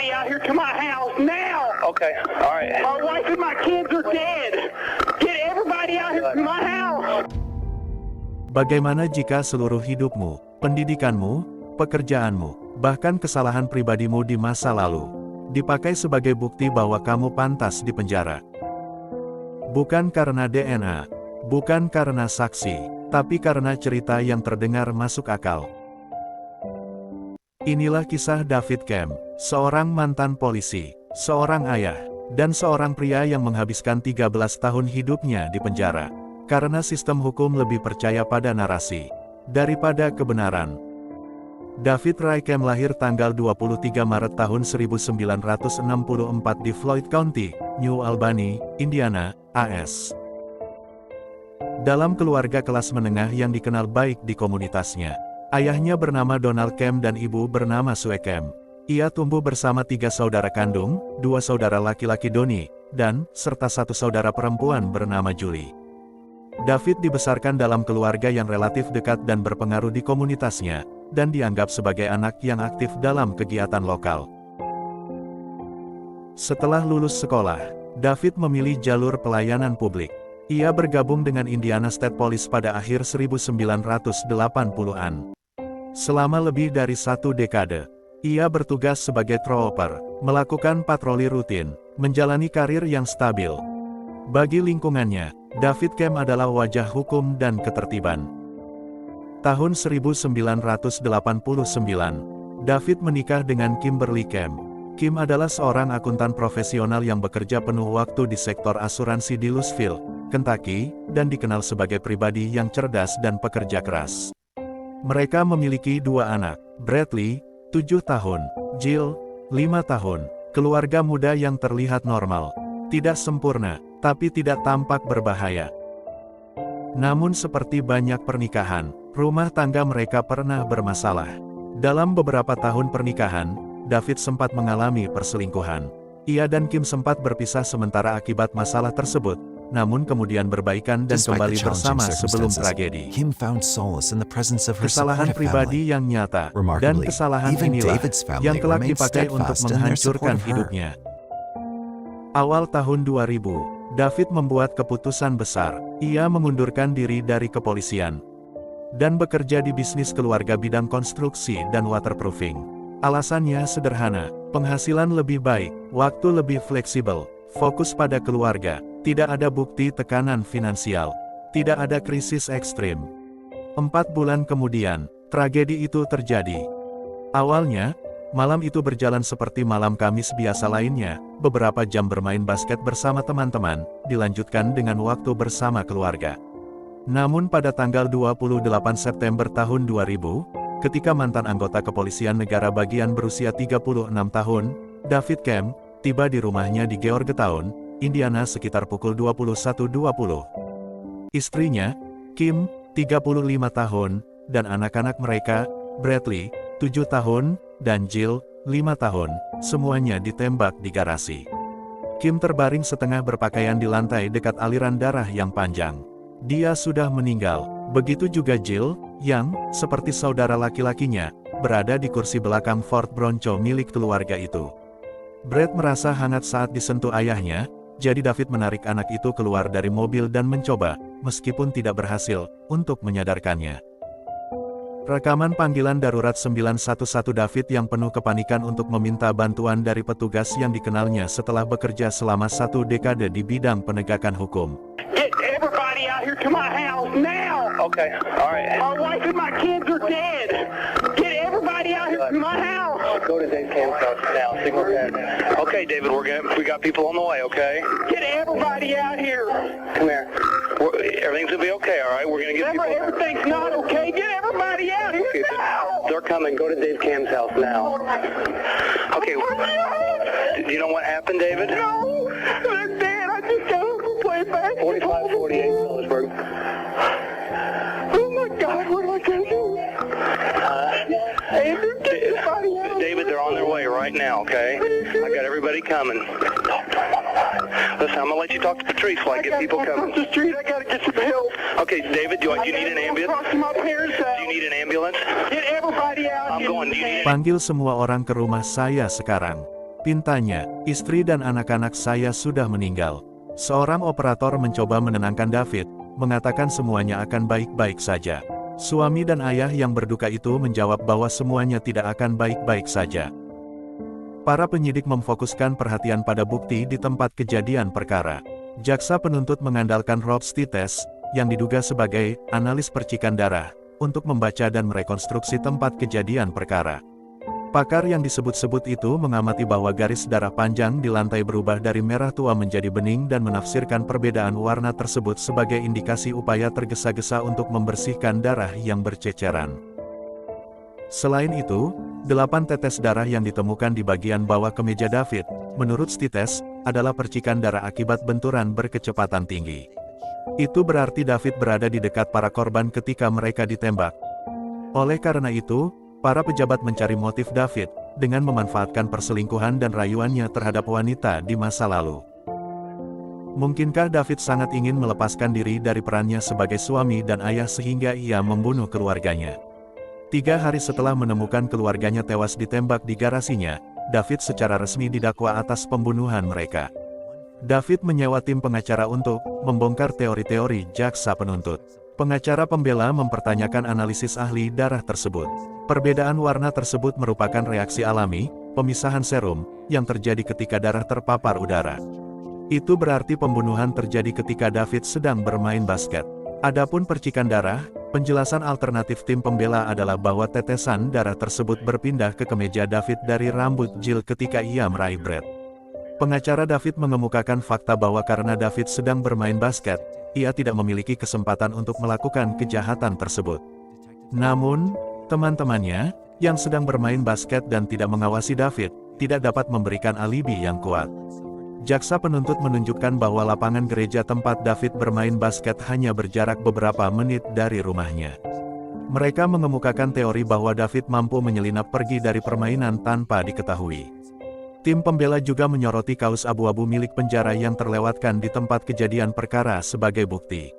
everybody out here to my house now. Okay, all right. My wife and my kids are dead. Get everybody out here to my house. Bagaimana jika seluruh hidupmu, pendidikanmu, pekerjaanmu, bahkan kesalahan pribadimu di masa lalu, dipakai sebagai bukti bahwa kamu pantas dipenjara? Bukan karena DNA, bukan karena saksi, tapi karena cerita yang terdengar masuk akal. Inilah kisah David Kemp, seorang mantan polisi, seorang ayah, dan seorang pria yang menghabiskan 13 tahun hidupnya di penjara, karena sistem hukum lebih percaya pada narasi daripada kebenaran. David Ray Kemp lahir tanggal 23 Maret tahun 1964 di Floyd County, New Albany, Indiana, AS. Dalam keluarga kelas menengah yang dikenal baik di komunitasnya, ayahnya bernama Donald Kemp dan ibu bernama Sue Kemp. Ia tumbuh bersama 3 saudara kandung, 2 saudara laki-laki Donnie, dan serta 1 saudara perempuan bernama Julie. David dibesarkan dalam keluarga yang relatif dekat dan berpengaruh di komunitasnya, dan dianggap sebagai anak yang aktif dalam kegiatan lokal. Setelah lulus sekolah, David memilih jalur pelayanan publik. Ia bergabung dengan Indiana State Police pada akhir 1980-an. Selama lebih dari 1 dekade, ia bertugas sebagai trooper, melakukan patroli rutin, menjalani karir yang stabil. Bagi lingkungannya, David Kemp adalah wajah hukum dan ketertiban. Tahun 1989, David menikah dengan Kimberly Kemp. Kim adalah seorang akuntan profesional yang bekerja penuh waktu di sektor asuransi di Louisville, Kentucky, dan dikenal sebagai pribadi yang cerdas dan pekerja keras. Mereka memiliki 2 anak, Bradley, 7 tahun, Jill, 5 tahun, keluarga muda yang terlihat normal, tidak sempurna, tapi tidak tampak berbahaya. Namun seperti banyak pernikahan, rumah tangga mereka pernah bermasalah. Dalam beberapa tahun pernikahan, David sempat mengalami perselingkuhan. Ia dan Kim sempat berpisah sementara akibat masalah tersebut, namun kemudian berbaikan dan kembali bersama sebelum tragedi. Kim found solace in the presence of her Kesalahan supportive pribadi family. yang nyata, dan Remarkably, kesalahan even inilah David's family yang kelak remained dipakai untuk steadfast in their support menghancurkan of her. hidupnya. Awal tahun 2000, David membuat keputusan besar. Ia mengundurkan diri dari kepolisian dan bekerja di bisnis keluarga bidang konstruksi dan waterproofing. Alasannya sederhana, penghasilan lebih baik, waktu lebih fleksibel, fokus pada keluarga, tidak ada bukti tekanan finansial, tidak ada krisis ekstrim. 4 bulan kemudian, tragedi itu terjadi. Awalnya, malam itu berjalan seperti malam Kamis biasa lainnya, beberapa jam bermain basket bersama teman-teman, dilanjutkan dengan waktu bersama keluarga. Namun pada tanggal 28 September tahun 2000, ketika mantan anggota kepolisian negara bagian berusia 36 tahun, David Kemp, tiba di rumahnya di Georgetown, Indiana sekitar pukul 21.20. Istrinya, Kim, 35 tahun, dan anak-anak mereka, Bradley, 7 tahun, dan Jill, 5 tahun, semuanya ditembak di garasi. Kim terbaring setengah berpakaian di lantai dekat aliran darah yang panjang. Dia sudah meninggal, begitu juga Jill, yang, seperti saudara laki-lakinya, berada di kursi belakang Ford Bronco milik keluarga itu. Brad merasa hangat saat disentuh ayahnya, jadi David menarik anak itu keluar dari mobil dan mencoba, meskipun tidak berhasil, untuk menyadarkannya. Rekaman panggilan darurat 911 David yang penuh kepanikan untuk meminta bantuan dari petugas yang dikenalnya setelah bekerja selama 1 dekade di bidang penegakan hukum. Get everybody out here to my house now. Okay, all right. My wife and my kids are dead. Get everybody out here to my house. Go to Dave Camp's house now. Signal 10. Okay, David, we got people on the way. Okay. Get everybody out here. Come here. Everything's gonna be okay. All right. We're gonna get Remember, people. everything's not okay. Get everybody out here Okay, now. they're coming. Go to Dave Camp's house now. Okay. Do you know what happened, David? No, they're dead. I just got them to play back. 4548 Phillipsburg. Oh my God, what am I gonna do? Andrew, get everybody out. David, they're on their way right now. Okay. I got everybody coming. Listen, I'm gonna let you talk to Patrice while I get people coming. Across the street, I gotta get some help. Okay, David, do you need an ambulance? Across to my parents' Do house. you need an ambulance? Get everybody out I'm here. going. Do you need Panggil semua orang ke rumah saya sekarang. Pintanya, istri dan anak-anak saya sudah meninggal. Seorang operator mencoba menenangkan David, mengatakan semuanya akan baik-baik saja. Suami dan ayah yang berduka itu menjawab bahwa semuanya tidak akan baik-baik saja. Para penyidik memfokuskan perhatian pada bukti di tempat kejadian perkara. Jaksa penuntut mengandalkan Rob Stites, yang diduga sebagai analis percikan darah, untuk membaca dan merekonstruksi tempat kejadian perkara. Pakar yang disebut-sebut itu mengamati bahwa garis darah panjang di lantai berubah dari merah tua menjadi bening dan menafsirkan perbedaan warna tersebut sebagai indikasi upaya tergesa-gesa untuk membersihkan darah yang berceceran. Selain itu, 8 tetes darah yang ditemukan di bagian bawah kemeja David, menurut Stites, adalah percikan darah akibat benturan berkecepatan tinggi. Itu berarti David berada di dekat para korban ketika mereka ditembak. Oleh karena itu, para pejabat mencari motif David, dengan memanfaatkan perselingkuhan dan rayuannya terhadap wanita di masa lalu. Mungkinkah David sangat ingin melepaskan diri dari perannya sebagai suami dan ayah sehingga ia membunuh keluarganya? 3 hari setelah menemukan keluarganya tewas ditembak di garasinya, David secara resmi didakwa atas pembunuhan mereka. David menyewa tim pengacara untuk membongkar teori-teori jaksa penuntut. Pengacara pembela mempertanyakan analisis ahli darah tersebut. Perbedaan warna tersebut merupakan reaksi alami, pemisahan serum, yang terjadi ketika darah terpapar udara. Itu berarti pembunuhan terjadi ketika David sedang bermain basket. Adapun percikan darah, penjelasan alternatif tim pembela adalah bahwa tetesan darah tersebut berpindah ke kemeja David dari rambut Jill ketika ia meraih Brett. Pengacara David mengemukakan fakta bahwa karena David sedang bermain basket, ia tidak memiliki kesempatan untuk melakukan kejahatan tersebut. Namun, teman-temannya, yang sedang bermain basket dan tidak mengawasi David, tidak dapat memberikan alibi yang kuat. Jaksa penuntut menunjukkan bahwa lapangan gereja tempat David bermain basket hanya berjarak beberapa menit dari rumahnya. Mereka mengemukakan teori bahwa David mampu menyelinap pergi dari permainan tanpa diketahui. Tim pembela juga menyoroti kaos abu-abu milik penjara yang terlewatkan di tempat kejadian perkara sebagai bukti.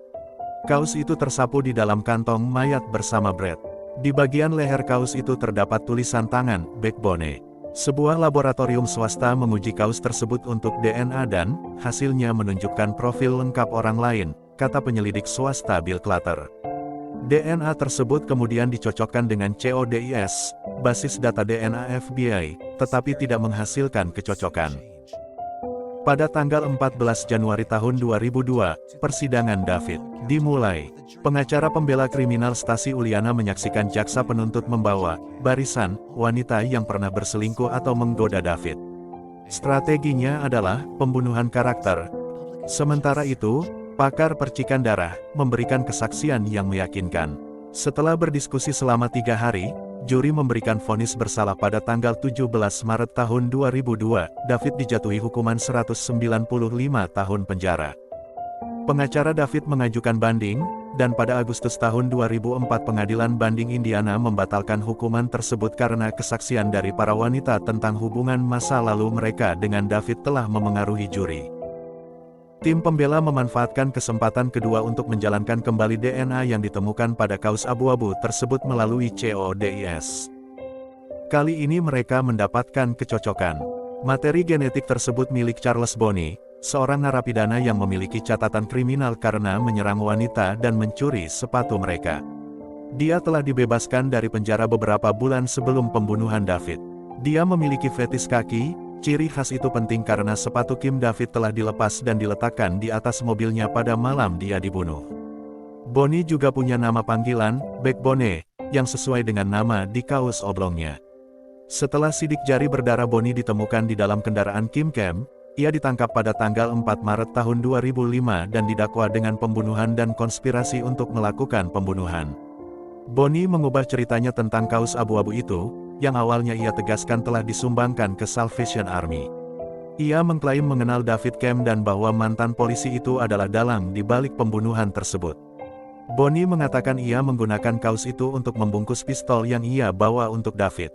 Kaos itu tersapu di dalam kantong mayat bersama Brett. Di bagian leher kaos itu terdapat tulisan tangan, Backbone. Sebuah laboratorium swasta menguji kaos tersebut untuk DNA dan, hasilnya menunjukkan profil lengkap orang lain, kata penyelidik swasta Bill Clutter. DNA tersebut kemudian dicocokkan dengan CODIS, basis data DNA FBI, tetapi tidak menghasilkan kecocokan. Pada tanggal 14 Januari tahun 2002, persidangan David dimulai. Pengacara pembela kriminal Stasi Uliana menyaksikan jaksa penuntut membawa barisan wanita yang pernah berselingkuh atau menggoda David. Strateginya adalah pembunuhan karakter. Sementara itu, pakar percikan darah memberikan kesaksian yang meyakinkan. Setelah berdiskusi selama 3 hari, juri memberikan vonis bersalah pada tanggal 17 Maret tahun 2002, David dijatuhi hukuman 195 tahun penjara. Pengacara David mengajukan banding, dan pada Agustus tahun 2004 Pengadilan Banding Indiana membatalkan hukuman tersebut karena kesaksian dari para wanita tentang hubungan masa lalu mereka dengan David telah memengaruhi juri. Tim pembela memanfaatkan kesempatan kedua untuk menjalankan kembali DNA yang ditemukan pada kaos abu-abu tersebut melalui CODIS. Kali ini mereka mendapatkan kecocokan. Materi genetik tersebut milik Charles Bonney, seorang narapidana yang memiliki catatan kriminal karena menyerang wanita dan mencuri sepatu mereka. Dia telah dibebaskan dari penjara beberapa bulan sebelum pembunuhan David. Dia memiliki fetis kaki. Ciri khas itu penting karena sepatu Kim David telah dilepas dan diletakkan di atas mobilnya pada malam dia dibunuh. Bonney juga punya nama panggilan, Backbone, yang sesuai dengan nama di kaos oblongnya. Setelah sidik jari berdarah Bonney ditemukan di dalam kendaraan Kim Kem, ia ditangkap pada tanggal 4 Maret tahun 2005 dan didakwa dengan pembunuhan dan konspirasi untuk melakukan pembunuhan. Bonney mengubah ceritanya tentang kaos abu-abu itu, yang awalnya ia tegaskan telah disumbangkan ke Salvation Army. Ia mengklaim mengenal David Kem dan bahwa mantan polisi itu adalah dalang di balik pembunuhan tersebut. Bonney mengatakan ia menggunakan kaos itu untuk membungkus pistol yang ia bawa untuk David.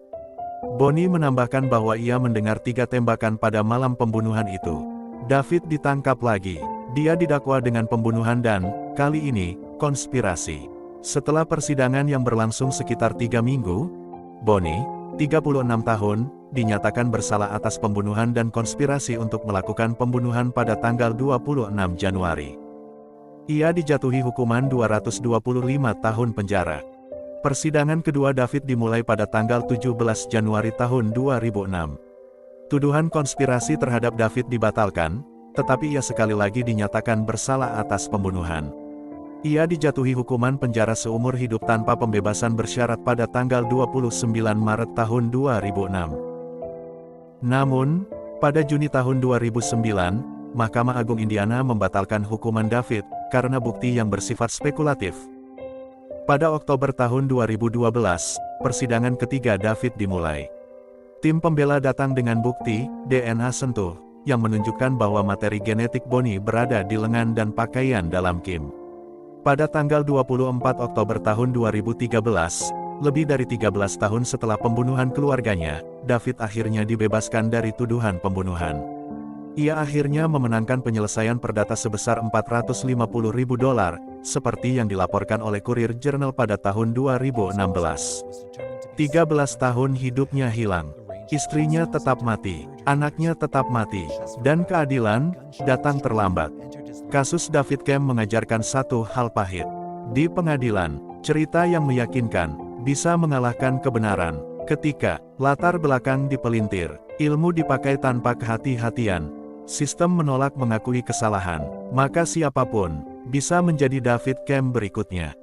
Bonney menambahkan bahwa ia mendengar 3 tembakan pada malam pembunuhan itu. David ditangkap lagi. Dia didakwa dengan pembunuhan dan, kali ini, konspirasi. Setelah persidangan yang berlangsung sekitar 3 minggu, Bonney, 36 tahun, dinyatakan bersalah atas pembunuhan dan konspirasi untuk melakukan pembunuhan pada tanggal 26 Januari. Ia dijatuhi hukuman 225 tahun penjara. Persidangan kedua David dimulai pada tanggal 17 Januari tahun 2006. Tuduhan konspirasi terhadap David dibatalkan, tetapi ia sekali lagi dinyatakan bersalah atas pembunuhan. Ia dijatuhi hukuman penjara seumur hidup tanpa pembebasan bersyarat pada tanggal 29 Maret tahun 2006. Namun, pada Juni tahun 2009, Mahkamah Agung Indiana membatalkan hukuman David, karena bukti yang bersifat spekulatif. Pada Oktober tahun 2012, persidangan ketiga David dimulai. Tim pembela datang dengan bukti, DNA sentuh, yang menunjukkan bahwa materi genetik Bonnie berada di lengan dan pakaian dalam Kim. Pada tanggal 24 Oktober tahun 2013, lebih dari 13 tahun setelah pembunuhan keluarganya, David akhirnya dibebaskan dari tuduhan pembunuhan. Ia akhirnya memenangkan penyelesaian perdata sebesar $450.000, seperti yang dilaporkan oleh Courier Journal pada tahun 2016. 13 tahun hidupnya hilang. Istrinya tetap mati, anaknya tetap mati, dan keadilan datang terlambat. Kasus David Kemp mengajarkan satu hal pahit. Di pengadilan, cerita yang meyakinkan bisa mengalahkan kebenaran. Ketika latar belakang dipelintir, ilmu dipakai tanpa kehati-hatian, sistem menolak mengakui kesalahan, maka siapapun bisa menjadi David Kemp berikutnya.